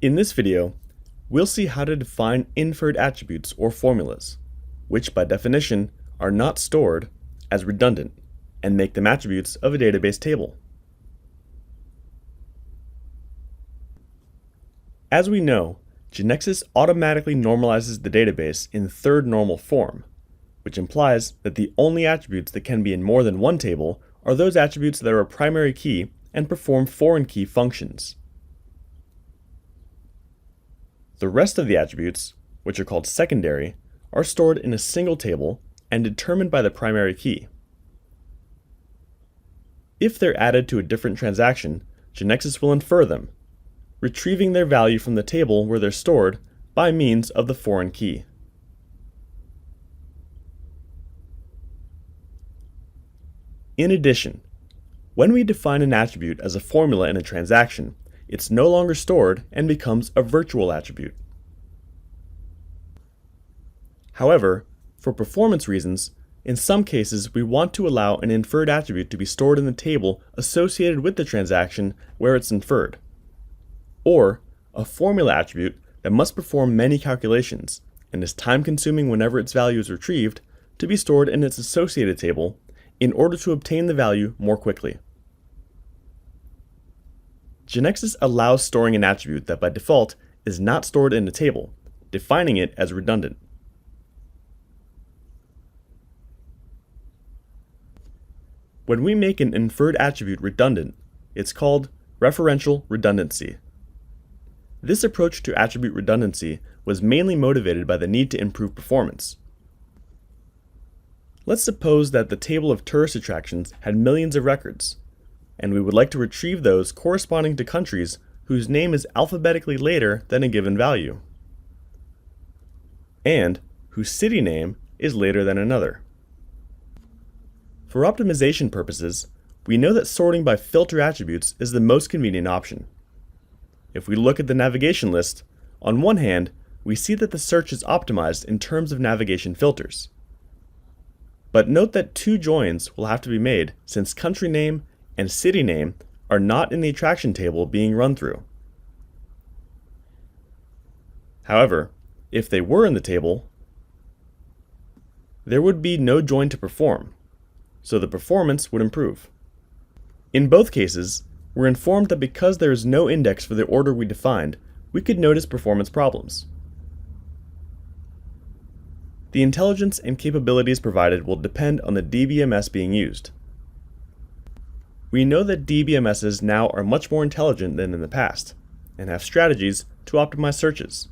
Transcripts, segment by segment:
In this video, we'll see how to define inferred attributes or formulas, which by definition are not stored as redundant and make them attributes of a database table. As we know, Genexus automatically normalizes the database in third normal form, which implies that the only attributes that can be in more than one table are those attributes that are a primary key and perform foreign key functions. The rest of the attributes, which are called secondary, are stored in a single table and determined by the primary key. If they're added to a different transaction, Genexus will infer them, retrieving their value from the table where they're stored by means of the foreign key. In addition, when we define an attribute as a formula in a transaction, it's no longer stored and becomes a virtual attribute. However, for performance reasons, in some cases we want to allow an inferred attribute to be stored in the table associated with the transaction where it's inferred, or a formula attribute that must perform many calculations and is time-consuming whenever its value is retrieved to be stored in its associated table in order to obtain the value more quickly. Genexus allows storing an attribute that by default is not stored in a table, defining it as redundant. When we make an inferred attribute redundant, it's called referential redundancy. This approach to attribute redundancy was mainly motivated by the need to improve performance. Let's suppose that the table of tourist attractions had millions of records, and we would like to retrieve those corresponding to countries whose name is alphabetically later than a given value, and whose city name is later than another. For optimization purposes, we know that sorting by filter attributes is the most convenient option. If we look at the navigation list, on one hand, we see that the search is optimized in terms of navigation filters. But note that two joins will have to be made since country name and city name are not in the attraction table being run through. However, if they were in the table, there would be no join to perform, so the performance would improve. In both cases, we're informed that because there is no index for the order we defined, we could notice performance problems. The intelligence and capabilities provided will depend on the DBMS being used. We know that DBMSs now are much more intelligent than in the past, and have strategies to optimize searches.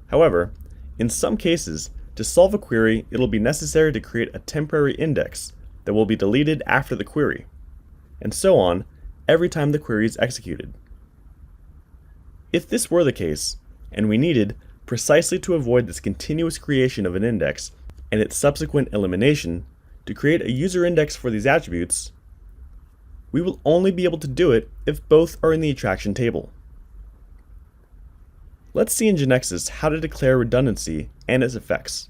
However, in some cases, to solve a query, it'll be necessary to create a temporary index that will be deleted after the query, and so on every time the query is executed. If this were the case, and we needed, precisely to avoid this continuous creation of an index and its subsequent elimination, to create a user index for these attributes, we will only be able to do it if both are in the attraction table. Let's see in Genexus how to declare redundancy and its effects.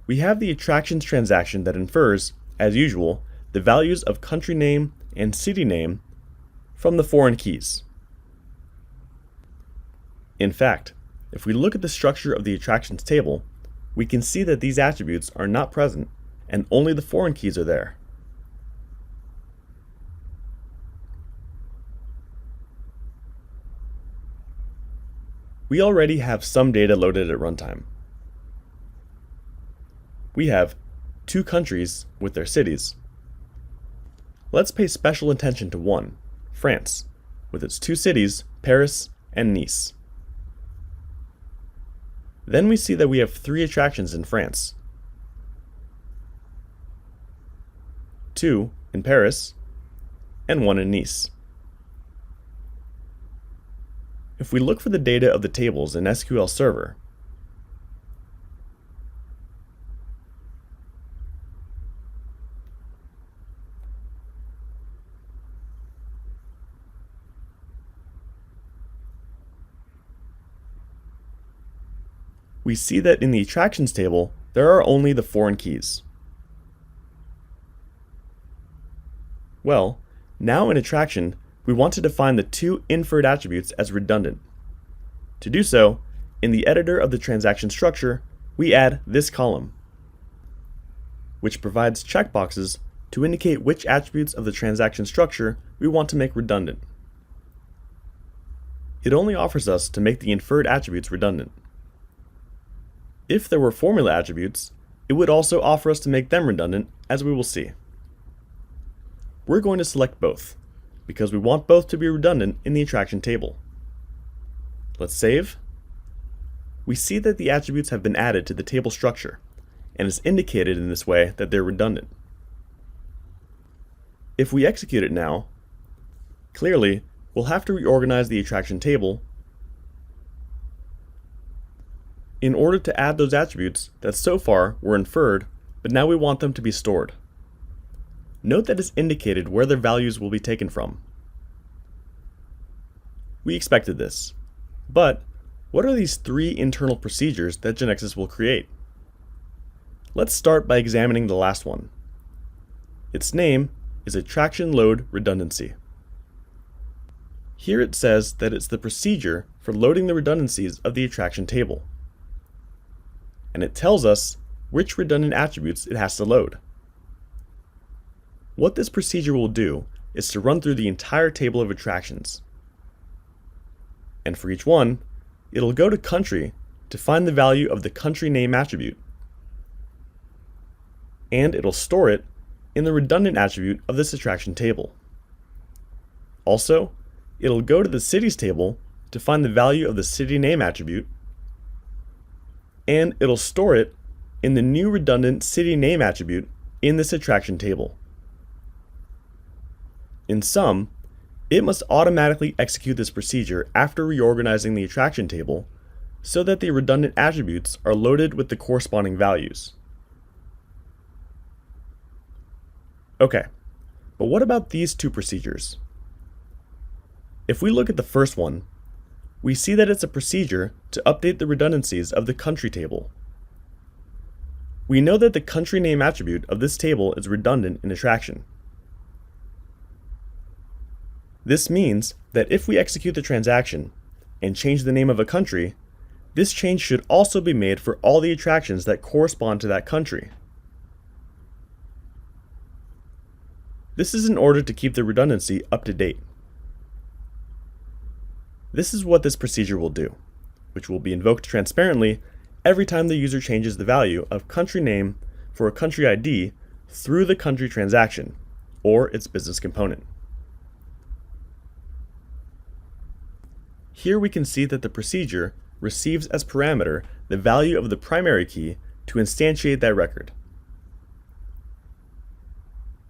We have the attractions transaction that infers, as usual, the values of country name and city name from the foreign keys. In fact, if we look at the structure of the attractions table, we can see that these attributes are not present and only the foreign keys are there. We already have some data loaded at runtime. We have two countries with their cities. Let's pay special attention to one, France, with its two cities, Paris and Nice. Then we see that we have three attractions in France. Two in Paris and one in Nice. If we look for the data of the tables in SQL Server, we see that in the attractions table, there are only the foreign keys. Well, now in attraction, we want to define the two inferred attributes as redundant. To do so, in the editor of the transaction structure, we add this column, which provides checkboxes to indicate which attributes of the transaction structure we want to make redundant. It only offers us to make the inferred attributes redundant. If there were formula attributes, it would also offer us to make them redundant, as we will see. We're going to select both, because we want both to be redundant in the attraction table. Let's save. We see that the attributes have been added to the table structure, and it's indicated in this way that they're redundant. If we execute it now, clearly, we'll have to reorganize the attraction table in order to add those attributes that so far were inferred, but now we want them to be stored. Note that it's indicated where their values will be taken from. We expected this, but what are these three internal procedures that Genexus will create? Let's start by examining the last one. Its name is Attraction Load Redundancy. Here it says that it's the procedure for loading the redundancies of the attraction table. And it tells us which redundant attributes it has to load. What this procedure will do is to run through the entire table of attractions. And for each one, it'll go to country to find the value of the country name attribute. And it'll store it in the redundant attribute of this attraction table. Also, it'll go to the cities table to find the value of the city name attribute, and it'll store it in the new redundant city name attribute in this attraction table. In sum, it must automatically execute this procedure after reorganizing the attraction table so that the redundant attributes are loaded with the corresponding values. Okay, but what about these two procedures? If we look at the first one, we see that it's a procedure to update the redundancies of the country table. We know that the country name attribute of this table is redundant in attraction. This means that if we execute the transaction and change the name of a country, this change should also be made for all the attractions that correspond to that country. This is in order to keep the redundancy up to date. This is what this procedure will do, which will be invoked transparently every time the user changes the value of country name for a country ID through the country transaction, or its business component. Here we can see that the procedure receives as parameter the value of the primary key to instantiate that record.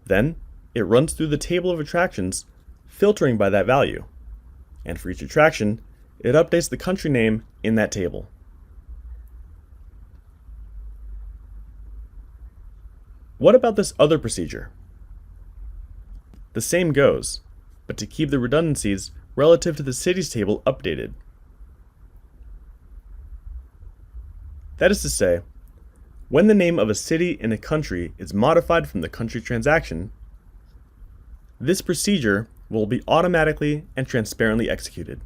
Then, it runs through the table of attractions, filtering by that value. And for each attraction, it updates the country name in that table. What about this other procedure? The same goes, but to keep the redundancies relative to the cities table updated. That is to say, when the name of a city in a country is modified from the country transaction, this procedure will be automatically and transparently executed.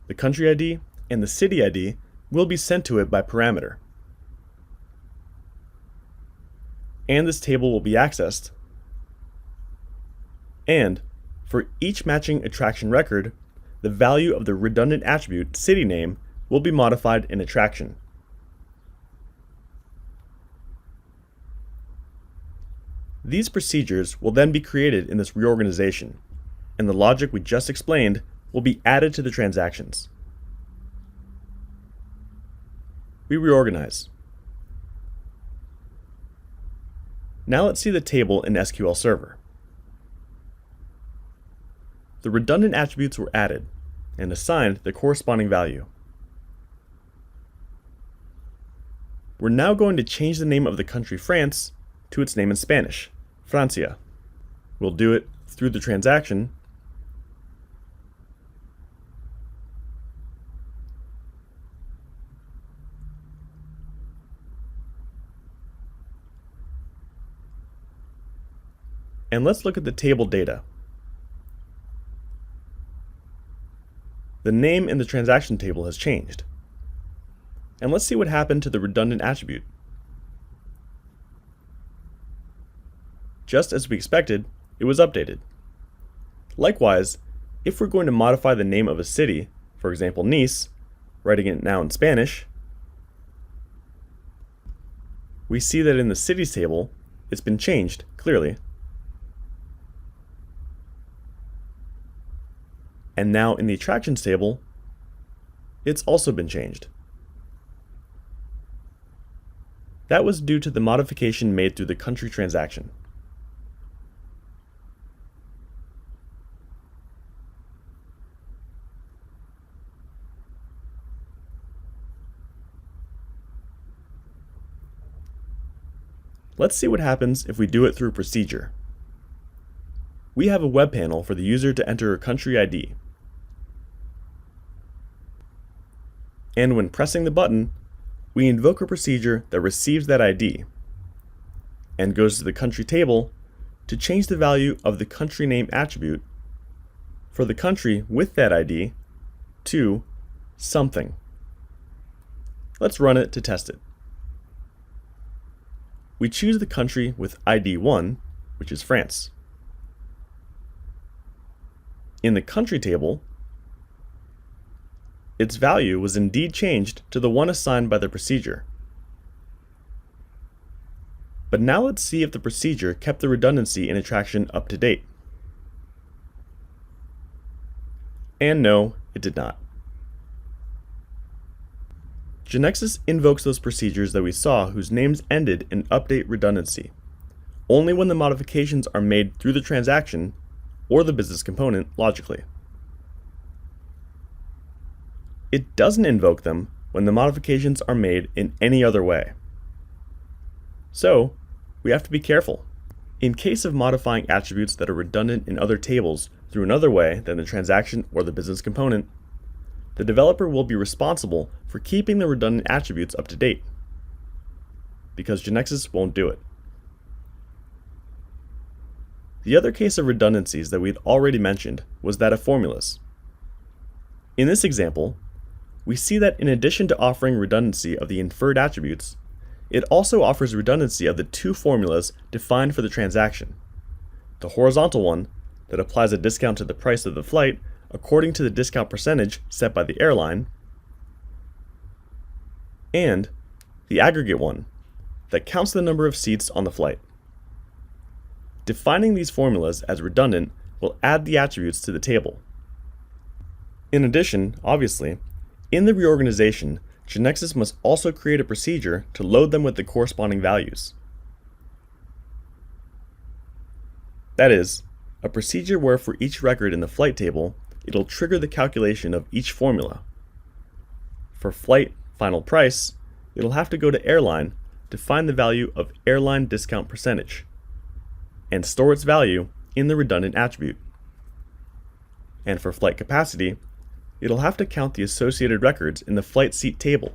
The country ID and the city ID will be sent to it by parameter. And this table will be accessed. And for each matching attraction record, the value of the redundant attribute city name will be modified in attraction. These procedures will then be created in this reorganization, and the logic we just explained will be added to the transactions. We reorganize. Now let's see the table in SQL Server. The redundant attributes were added and assigned the corresponding value. We're now going to change the name of the country France to its name in Spanish, Francia. We'll do it through the transaction, and let's look at the table data. the name in the transaction table has changed. And let's see what happened to the redundant attribute. Just as we expected, it was updated. Likewise, if we're going to modify the name of a city, for example Nice, writing it now in Spanish, we see that in the cities table, it's been changed, clearly. And now in the attractions table, it's also been changed. That was due to the modification made through the country transaction. Let's see what happens if we do it through procedure. We have a web panel for the user to enter a country ID. And when pressing the button, we invoke a procedure that receives that ID and goes to the country table to change the value of the country name attribute for the country with that ID to something. Let's run it to test it. We choose the country with ID 1, which is France. In the country table, its value was indeed changed to the one assigned by the procedure. But now let's see if the procedure kept the redundancy in attraction up to date. And no, it did not. Genexus invokes those procedures that we saw whose names ended in update redundancy, only when the modifications are made through the transaction or the business component logically. It doesn't invoke them when the modifications are made in any other way. So, we have to be careful. In case of modifying attributes that are redundant in other tables through another way than the transaction or the business component, the developer will be responsible for keeping the redundant attributes up to date, because Genexus won't do it. The other case of redundancies that we'd already mentioned was that of formulas. In this example, we see that in addition to offering redundancy of the inferred attributes, it also offers redundancy of the two formulas defined for the transaction. The horizontal one that applies a discount to the price of the flight according to the discount percentage set by the airline, and the aggregate one that counts the number of seats on the flight. Defining these formulas as redundant will add the attributes to the table. In addition, obviously, in the reorganization, Genexus must also create a procedure to load them with the corresponding values. That is, a procedure where for each record in the flight table, it'll trigger the calculation of each formula. For flight final price, it'll have to go to airline to find the value of airline discount percentage and store its value in the redundant attribute. And for flight capacity, it'll have to count the associated records in the flight seat table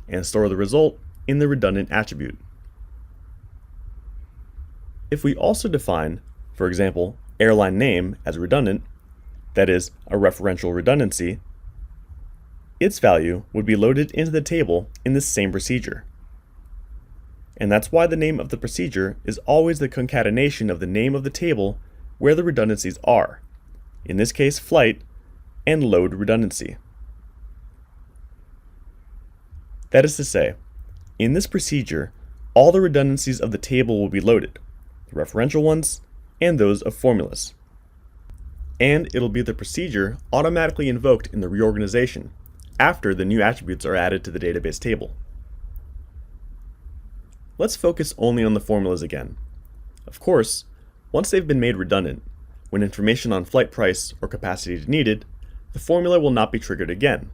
and store the result in the redundant attribute. If we also define, for example, airline name as redundant, that is, a referential redundancy, its value would be loaded into the table in this same procedure. And that's why the name of the procedure is always the concatenation of the name of the table where the redundancies are, in this case flight, and load redundancy. That is to say, in this procedure, all the redundancies of the table will be loaded, the referential ones, and those of formulas. And it'll be the procedure automatically invoked in the reorganization after the new attributes are added to the database table. Let's focus only on the formulas again. Of course, once they've been made redundant, when information on flight price or capacity is needed, the formula will not be triggered again,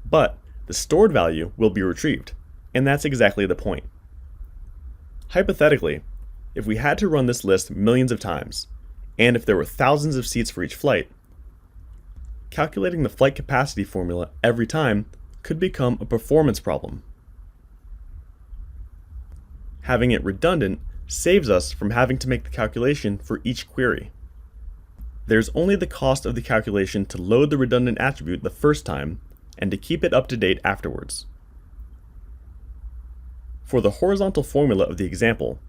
but the stored value will be retrieved, and that's exactly the point. Hypothetically, if we had to run this list millions of times, and if there were thousands of seats for each flight, calculating the flight capacity formula every time could become a performance problem. Having it redundant saves us from having to make the calculation for each query. there's only the cost of the calculation to load the redundant attribute the first time and to keep it up to date afterwards. For the horizontal formula of the example,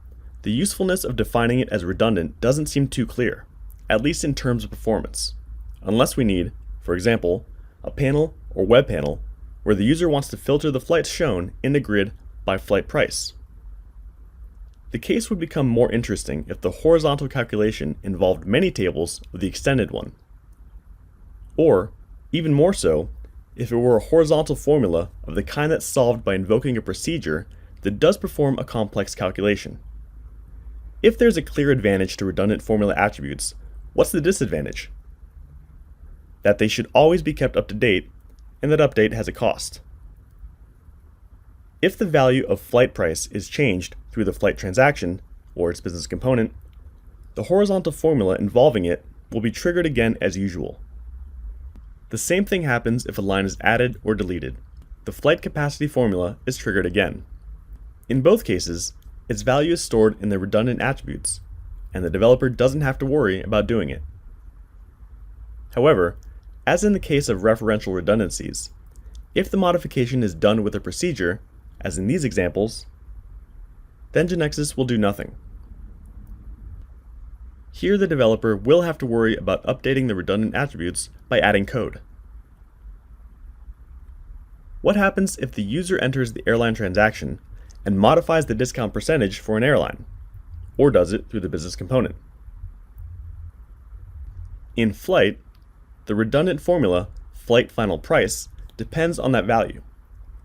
the usefulness of defining it as redundant doesn't seem too clear, at least in terms of performance, unless we need, for example, a panel or web panel where the user wants to filter the flights shown in the grid by flight price. The case would become more interesting if the horizontal calculation involved many tables of the extended one. Or, even more so, if it were a horizontal formula of the kind that's solved by invoking a procedure that does perform a complex calculation. If there's a clear advantage to redundant formula attributes, what's the disadvantage? That they should always be kept up to date, and that update has a cost. If the value of flight price is changed through the flight transaction, or its business component, the horizontal formula involving it will be triggered again as usual. The same thing happens if a line is added or deleted. The flight capacity formula is triggered again. In both cases, its value is stored in the redundant attributes, and the developer doesn't have to worry about doing it. However, as in the case of referential redundancies, if the modification is done with a procedure, as in these examples, then GeneXus will do nothing. Here the developer will have to worry about updating the redundant attributes by adding code. What happens if the user enters the airline transaction and modifies the discount percentage for an airline, or does it through the business component? In flight, the redundant formula, flight final price, depends on that value.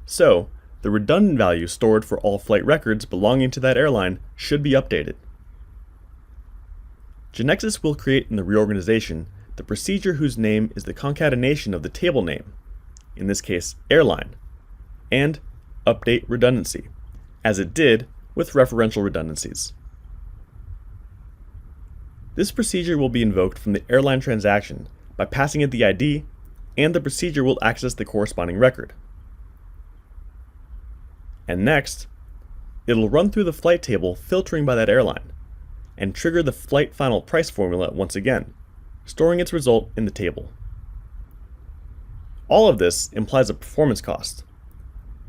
So, the redundant value stored for all flight records belonging to that airline should be updated. GeneXus will create in the reorganization the procedure whose name is the concatenation of the table name, in this case airline, and update redundancy, as it did with referential redundancies. This procedure will be invoked from the airline transaction by passing it the ID, and the procedure will access the corresponding record. And next, it'll run through the flight table filtering by that airline, and trigger the flight final price formula once again, storing its result in the table. All of this implies a performance cost.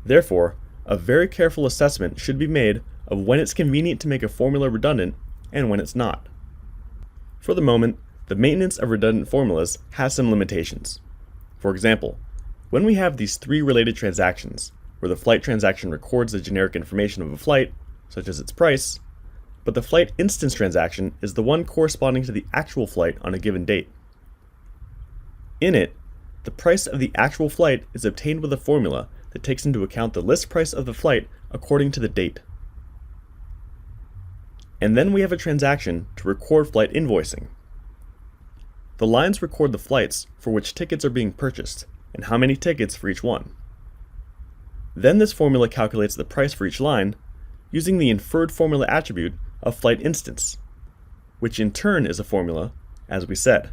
Therefore, a very careful assessment should be made of when it's convenient to make a formula redundant and when it's not. For the moment, the maintenance of redundant formulas has some limitations. For example, when we have these three related transactions, where the flight transaction records the generic information of a flight, such as its price, but the flight instance transaction is the one corresponding to the actual flight on a given date. In it, the price of the actual flight is obtained with a formula that takes into account the list price of the flight according to the date. And then we have a transaction to record flight invoicing. The lines record the flights for which tickets are being purchased, and how many tickets for each one. Then this formula calculates the price for each line using the inferred formula attribute of flight instance, which in turn is a formula, as we said.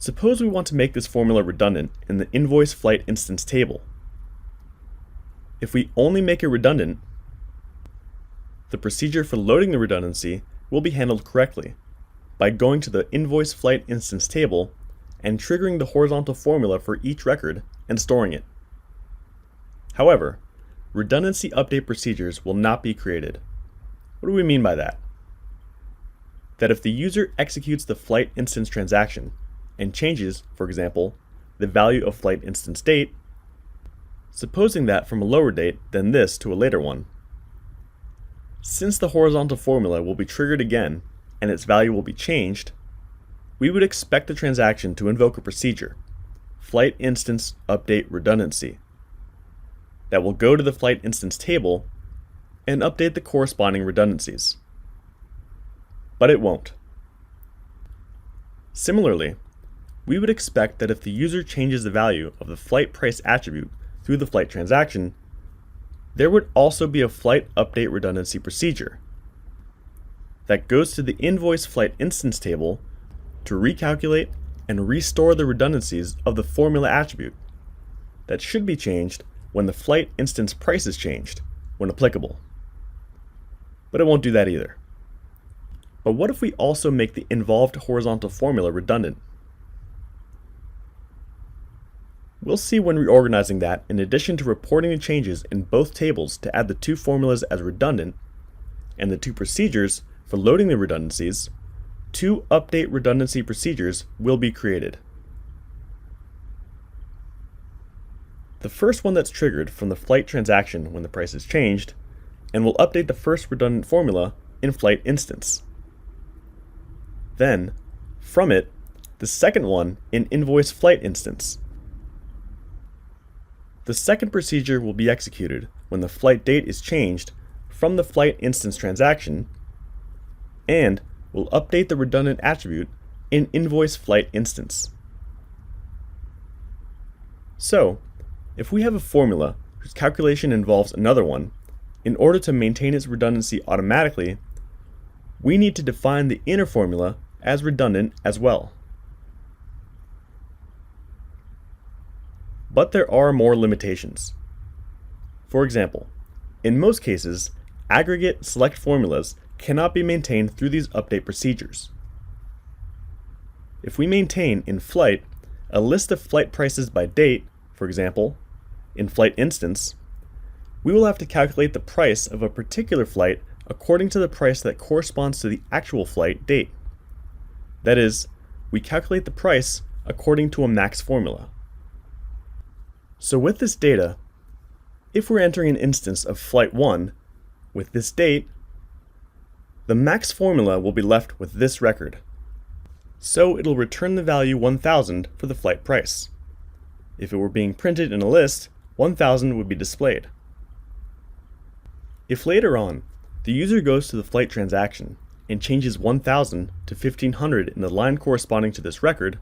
Suppose we want to make this formula redundant in the invoice flight instance table. If we only make it redundant, the procedure for loading the redundancy will be handled correctly by going to the invoice flight instance table and triggering the horizontal formula for each record and storing it. However, redundancy update procedures will not be created. What do we mean by that? That if the user executes the flight instance transaction and changes, for example, the value of flight instance date, supposing that from a lower date than this to a later one, since the horizontal formula will be triggered again and its value will be changed, we would expect the transaction to invoke a procedure, flight instance update redundancy, that will go to the flight instance table and update the corresponding redundancies. But it won't. Similarly, we would expect that if the user changes the value of the flight price attribute through the flight transaction, there would also be a flight update redundancy procedure that goes to the invoice flight instance table to recalculate and restore the redundancies of the formula attribute that should be changed when the flight instance price is changed, when applicable. But it won't do that either. But what if we also make the involved horizontal formula redundant? We'll see when reorganizing that, in addition to reporting the changes in both tables to add the two formulas as redundant, and the two procedures for loading the redundancies, two update redundancy procedures will be created. The first one that's triggered from the flight transaction when the price is changed, and will update the first redundant formula in flight instance. Then, from it, the second one in invoice flight instance. The second procedure will be executed when the flight date is changed from the flight instance transaction, and will update the redundant attribute in invoice flight instance. So, if we have a formula whose calculation involves another one, in order to maintain its redundancy automatically, we need to define the inner formula as redundant as well. But there are more limitations. For example, in most cases, aggregate select formulas cannot be maintained through these update procedures. If we maintain in flight a list of flight prices by date, for example, in flight instance, we will have to calculate the price of a particular flight according to the price that corresponds to the actual flight date. That is, we calculate the price according to a max formula. So with this data, if we're entering an instance of flight 1 with this date, the max formula will be left with this record. So it'll return the value 1000 for the flight price. If it were being printed in a list, 1000 would be displayed. If later on, the user goes to the flight transaction and changes 1000 to 1500 in the line corresponding to this record,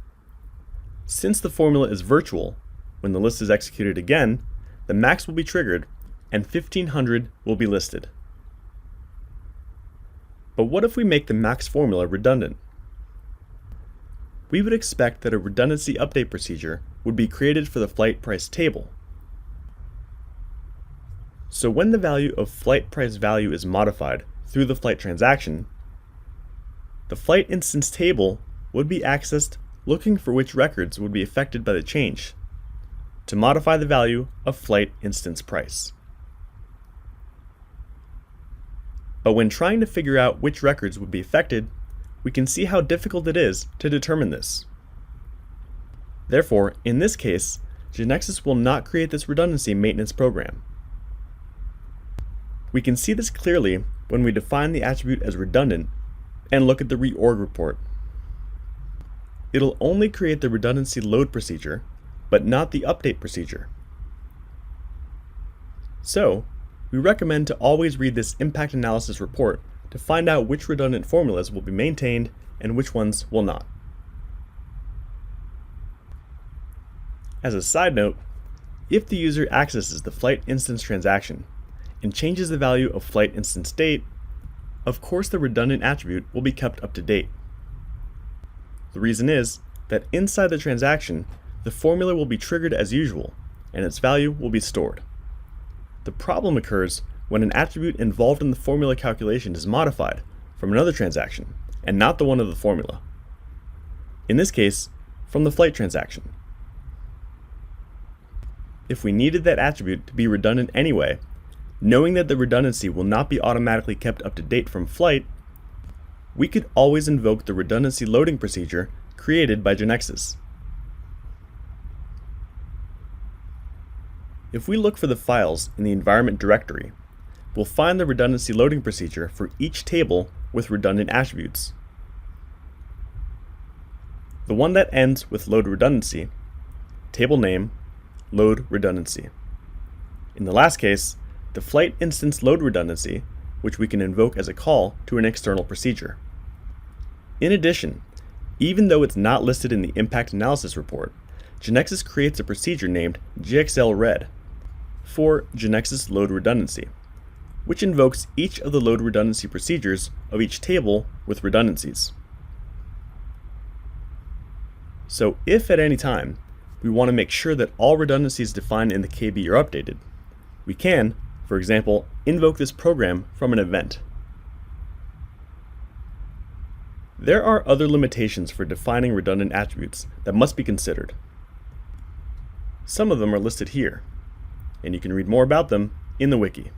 since the formula is virtual, when the list is executed again, the max will be triggered and 1500 will be listed. But what if we make the max formula redundant? We would expect that a redundancy update procedure would be created for the flight price table. So when the value of flight price value is modified through the flight transaction, the flight instance table would be accessed looking for which records would be affected by the change, to modify the value of flight instance price. But when trying to figure out which records would be affected, we can see how difficult it is to determine this. Therefore, in this case, Genexus will not create this redundancy maintenance program. We can see this clearly when we define the attribute as redundant and look at the reorg report. It'll only create the redundancy load procedure, but not the update procedure. So, we recommend to always read this impact analysis report to find out which redundant formulas will be maintained and which ones will not. As a side note, if the user accesses the flight instance transaction and changes the value of flight instance date, of course the redundant attribute will be kept up to date. The reason is that inside the transaction, the formula will be triggered as usual, and its value will be stored. The problem occurs when an attribute involved in the formula calculation is modified from another transaction, and not the one of the formula. In this case, from the flight transaction. If we needed that attribute to be redundant anyway, knowing that the redundancy will not be automatically kept up to date from flight, we could always invoke the redundancy loading procedure created by Genexus. If we look for the files in the environment directory, we'll find the redundancy loading procedure for each table with redundant attributes. The one that ends with load redundancy, table name, load redundancy. In the last case, the flight instance load redundancy, which we can invoke as a call to an external procedure. In addition, even though it's not listed in the impact analysis report, Genexus creates a procedure named GXLRED for Genexus load redundancy, which invokes each of the load redundancy procedures of each table with redundancies. So if at any time we want to make sure that all redundancies defined in the KB are updated, we can, for example, invoke this program from an event. There are other limitations for defining redundant attributes that must be considered. Some of them are listed here, and you can read more about them in the wiki.